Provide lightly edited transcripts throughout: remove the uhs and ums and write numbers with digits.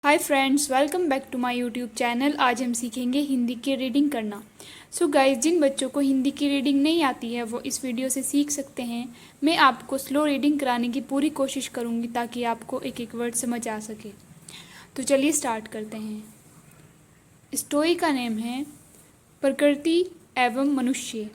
Hi friends, welcome back to my YouTube channel. आज हम सीखेंगे हिंदी की रीडिंग करना। सो गाइस, जिन बच्चों को हिंदी की रीडिंग नहीं आती है वो इस वीडियो से सीख सकते हैं। मैं आपको स्लो रीडिंग कराने की पूरी कोशिश करूँगी ताकि आपको एक एक वर्ड समझ आ सके। तो चलिए स्टार्ट करते हैं। स्टोरी का नेम है प्रकृति एवं मनुष्य।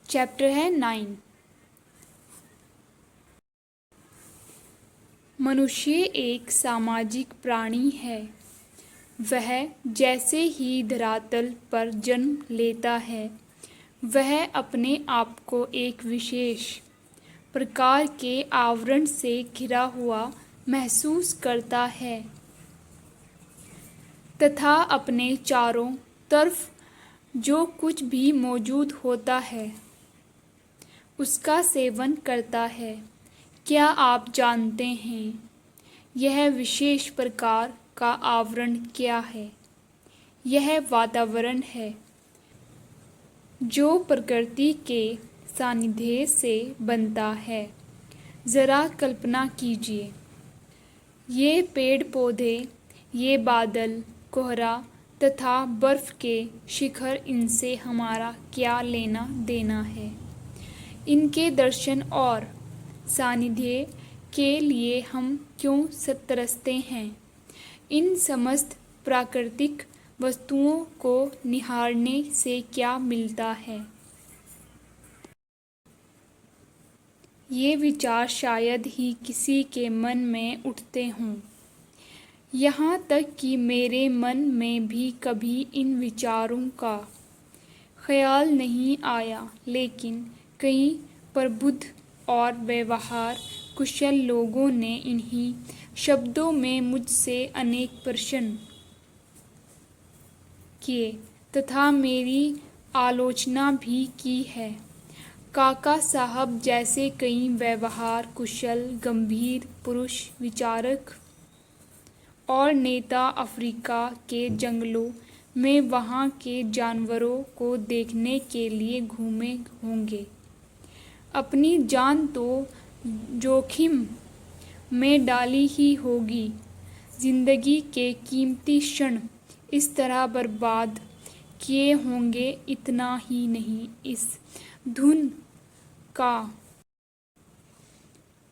चैप्टर है 9। मनुष्य एक सामाजिक प्राणी है। वह जैसे ही धरातल पर जन्म लेता है वह अपने आप को एक विशेष प्रकार के आवरण से घिरा हुआ महसूस करता है तथा अपने चारों तरफ जो कुछ भी मौजूद होता है उसका सेवन करता है। क्या आप जानते हैं यह विशेष प्रकार का आवरण क्या है? यह वातावरण है जो प्रकृति के सानिध्य से बनता है। ज़रा कल्पना कीजिए, ये पेड़ पौधे, ये बादल, कोहरा तथा बर्फ़ के शिखर, इनसे हमारा क्या लेना देना है? इनके दर्शन और सानिध्य के लिए हम क्यों तरसते हैं? इन समस्त प्राकृतिक वस्तुओं को निहारने से क्या मिलता है? ये विचार शायद ही किसी के मन में उठते हों। यहाँ तक कि मेरे मन में भी कभी इन विचारों का ख्याल नहीं आया, लेकिन कई प्रबुद्ध और व्यवहार कुशल लोगों ने इन्हीं शब्दों में मुझसे अनेक प्रश्न किए तथा मेरी आलोचना भी की है। काका साहब जैसे कई व्यवहार कुशल गंभीर पुरुष विचारक और नेता अफ्रीका के जंगलों में वहाँ के जानवरों को देखने के लिए घूमे होंगे। अपनी जान तो जोखिम में डाली ही होगी। जिंदगी के कीमती क्षण इस तरह बर्बाद किए होंगे। इतना ही नहीं, इस धुन का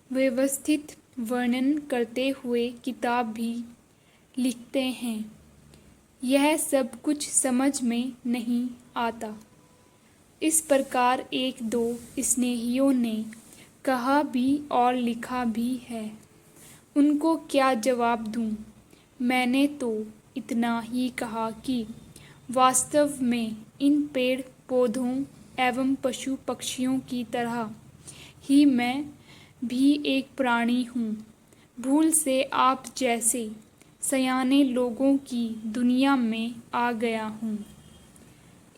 व्यवस्थित वर्णन करते हुए किताब भी लिखते हैं। यह सब कुछ समझ में नहीं आता। इस प्रकार एक दो स्नेहियों ने कहा भी और लिखा भी है। उनको क्या जवाब दूं? मैंने तो इतना ही कहा कि वास्तव में इन पेड़ पौधों एवं पशु पक्षियों की तरह ही मैं भी एक प्राणी हूँ। भूल से आप जैसे सयाने लोगों की दुनिया में आ गया हूँ।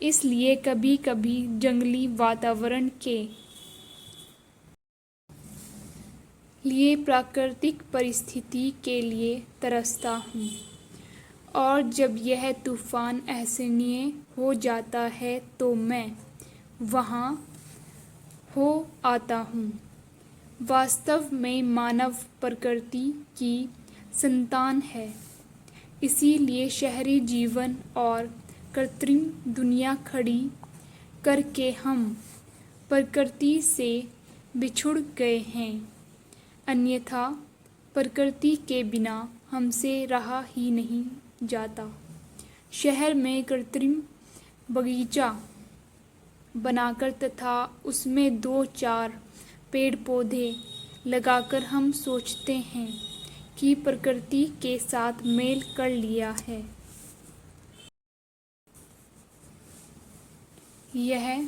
इसलिए कभी कभी जंगली वातावरण के लिए प्राकृतिक परिस्थिति के लिए तरसता हूँ, और जब यह तूफान असहनीय हो जाता है तो मैं वहाँ हो आता हूँ। वास्तव में मानव प्रकृति की संतान है। इसीलिए शहरी जीवन और कृत्रिम दुनिया खड़ी करके हम प्रकृति से बिछुड़ गए हैं। अन्यथा प्रकृति के बिना हमसे रहा ही नहीं जाता। शहर में कृत्रिम बगीचा बनाकर तथा उसमें दो चार पेड़ पौधे लगाकर हम सोचते हैं कि प्रकृति के साथ मेल कर लिया है। यह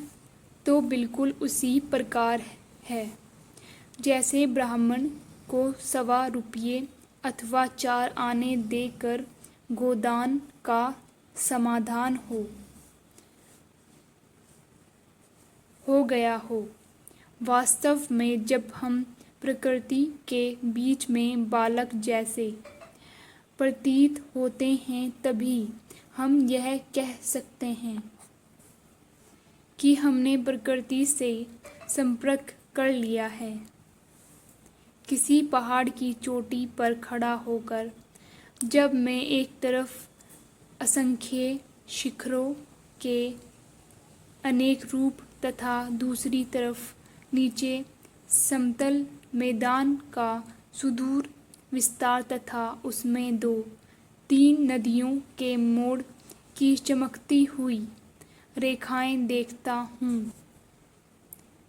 तो बिल्कुल उसी प्रकार है जैसे ब्राह्मण को 1.25 रुपये अथवा 4 आने देकर गोदान का समाधान हो गया हो। वास्तव में जब हम प्रकृति के बीच में बालक जैसे प्रतीत होते हैं तभी हम यह कह सकते हैं कि हमने प्रकृति से संपर्क कर लिया है। किसी पहाड़ की चोटी पर खड़ा होकर जब मैं एक तरफ असंख्य शिखरों के अनेक रूप तथा दूसरी तरफ नीचे समतल मैदान का सुदूर विस्तार तथा उसमें दो तीन नदियों के मोड़ की चमकती हुई रेखाएं देखता हूँ,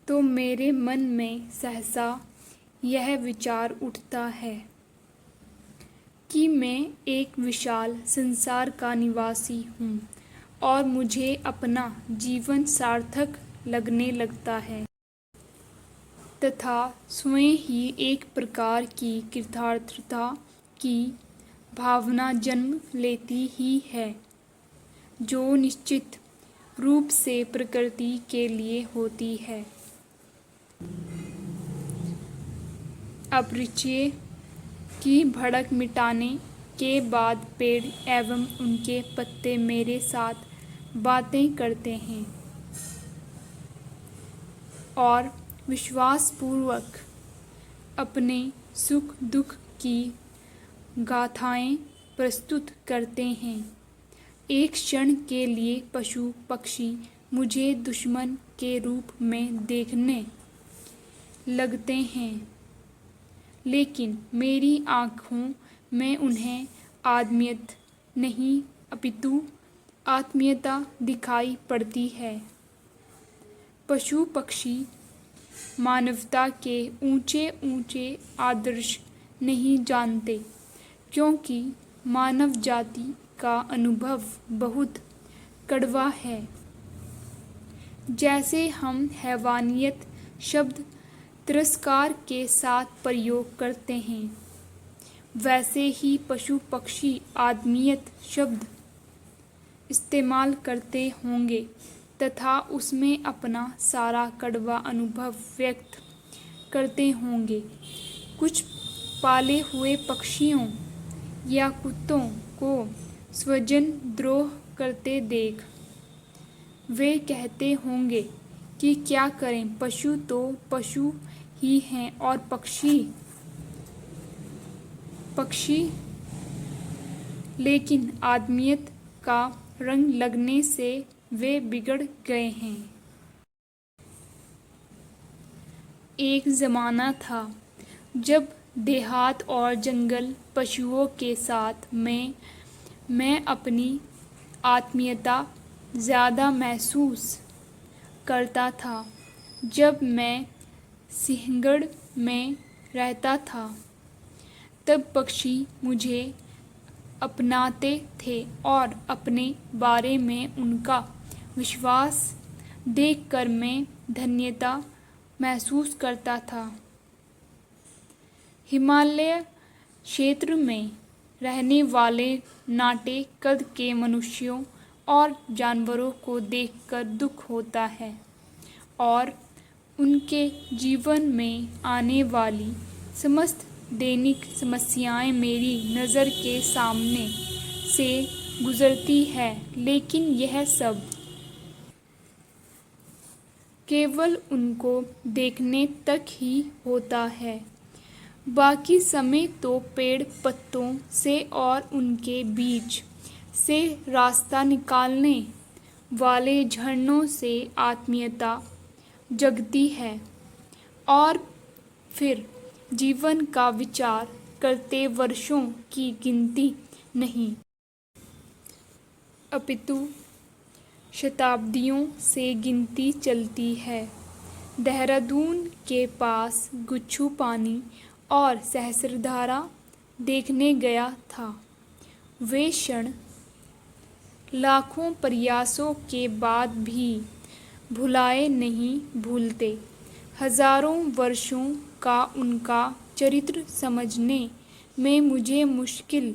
तो मेरे मन में सहसा यह विचार उठता है कि मैं एक विशाल संसार का निवासी हूँ और मुझे अपना जीवन सार्थक लगने लगता है तथा स्वयं ही एक प्रकार की कृतार्थता की भावना जन्म लेती ही है, जो निश्चित रूप से प्रकृति के लिए होती है। अपरिचय की भड़क मिटाने के बाद पेड़ एवं उनके पत्ते मेरे साथ बातें करते हैं और विश्वासपूर्वक अपने सुख दुख की गाथाएं प्रस्तुत करते हैं। एक क्षण के लिए पशु पक्षी मुझे दुश्मन के रूप में देखने लगते हैं, लेकिन मेरी आँखों में उन्हें आत्मीयत नहीं अपितु आत्मीयता दिखाई पड़ती है। पशु पक्षी मानवता के ऊंचे ऊंचे आदर्श नहीं जानते, क्योंकि मानव जाति का अनुभव बहुत कड़वा है। जैसे हम हैवानियत शब्द तिरस्कार के साथ प्रयोग करते हैं, वैसे ही पशु पक्षी आदमियत शब्द इस्तेमाल करते होंगे तथा उसमें अपना सारा कड़वा अनुभव व्यक्त करते होंगे। कुछ पाले हुए पक्षियों या कुत्तों को स्वजन द्रोह करते देख वे कहते होंगे कि क्या करें, पशु तो पशु ही हैं और पक्षी, लेकिन आदमियत का रंग लगने से वे बिगड़ गए हैं। एक ज़माना था जब देहात और जंगल पशुओं के साथ मैं अपनी आत्मीयता ज़्यादा महसूस करता था। जब मैं सिंहगढ़ में रहता था, तब पक्षी मुझे अपनाते थे और अपने बारे में उनका विश्वास देखकर मैं धन्यता महसूस करता था। हिमालय क्षेत्र में रहने वाले नाटे कद के मनुष्यों और जानवरों को देखकर दुख होता है और उनके जीवन में आने वाली समस्त दैनिक समस्याएं मेरी नज़र के सामने से गुजरती है, लेकिन यह सब केवल उनको देखने तक ही होता है। बाकी समय तो पेड़ पत्तों से और उनके बीच से रास्ता निकालने वाले झरनों से आत्मीयता जगती है और फिर जीवन का विचार करते वर्षों की गिनती नहीं अपितु शताब्दियों से गिनती चलती है। देहरादून के पास गुच्छू पानी और सहस्त्रधारा देखने गया था। वे क्षण लाखों प्रयासों के बाद भी भुलाए नहीं भूलते। हजारों वर्षों का उनका चरित्र समझने में मुझे मुश्किल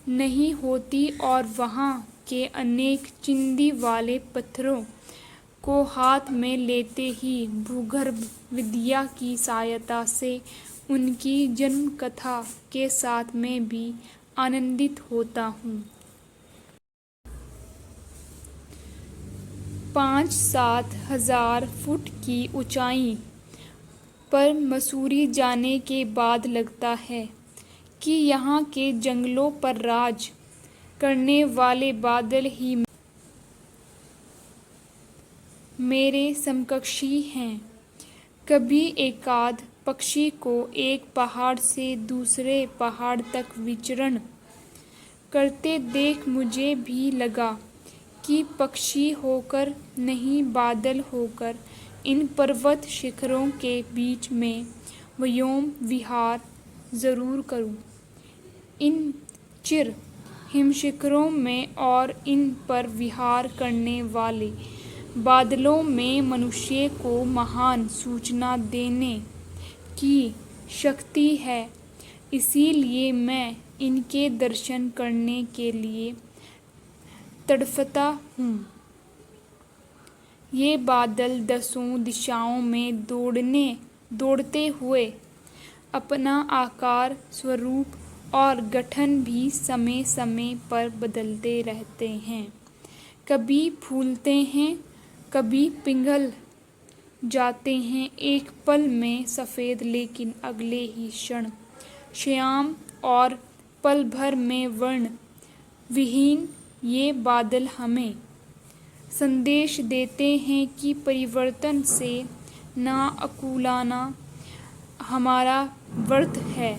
नहीं होती और वहाँ के अनेक चिंदी वाले पत्थरों को हाथ में लेते ही भूगर्भ विद्या की सहायता से उनकी जन्म कथा के साथ मैं भी आनंदित होता हूँ। 5-7 हजार फुट की ऊंचाई पर मसूरी जाने के बाद लगता है कि यहाँ के जंगलों पर राज करने वाले बादल ही मेरे समकक्षी हैं। कभी एकाध पक्षी को एक पहाड़ से दूसरे पहाड़ तक विचरण करते देख मुझे भी लगा कि पक्षी होकर नहीं, बादल होकर इन पर्वत शिखरों के बीच में व्योम विहार ज़रूर करूं। इन चिर हिमशिखरों में और इन पर विहार करने वाले बादलों में मनुष्य को महान सूचना देने की शक्ति है। इसीलिए मैं इनके दर्शन करने के लिए तड़फता हूँ। ये बादल दसों दिशाओं में दौड़ते हुए अपना आकार, स्वरूप और गठन भी समय समय पर बदलते रहते हैं। कभी फूलते हैं, कभी पिघल जाते हैं, एक पल में सफ़ेद लेकिन अगले ही क्षण श्याम, और पल भर में वर्ण विहीन ये बादल हमें संदेश देते हैं कि परिवर्तन से ना अकुलाना हमारा व्रत है।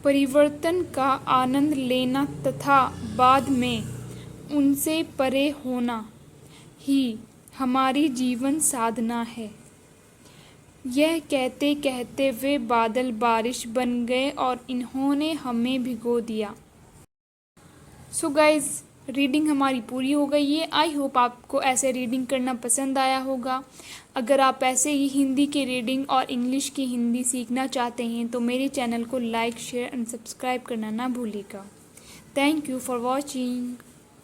परिवर्तन का आनंद लेना तथा बाद में उनसे परे होना ही हमारी जीवन साधना है। यह कहते कहते वे बादल बारिश बन गए और इन्होंने हमें भिगो दिया। सो गाइज, रीडिंग हमारी पूरी हो गई है। आई होप आपको ऐसे रीडिंग करना पसंद आया होगा। अगर आप ऐसे ही हिंदी के रीडिंग और इंग्लिश की हिंदी सीखना चाहते हैं तो मेरे चैनल को लाइक, शेयर एंड सब्सक्राइब करना ना भूलिएगा। Thank you for watching.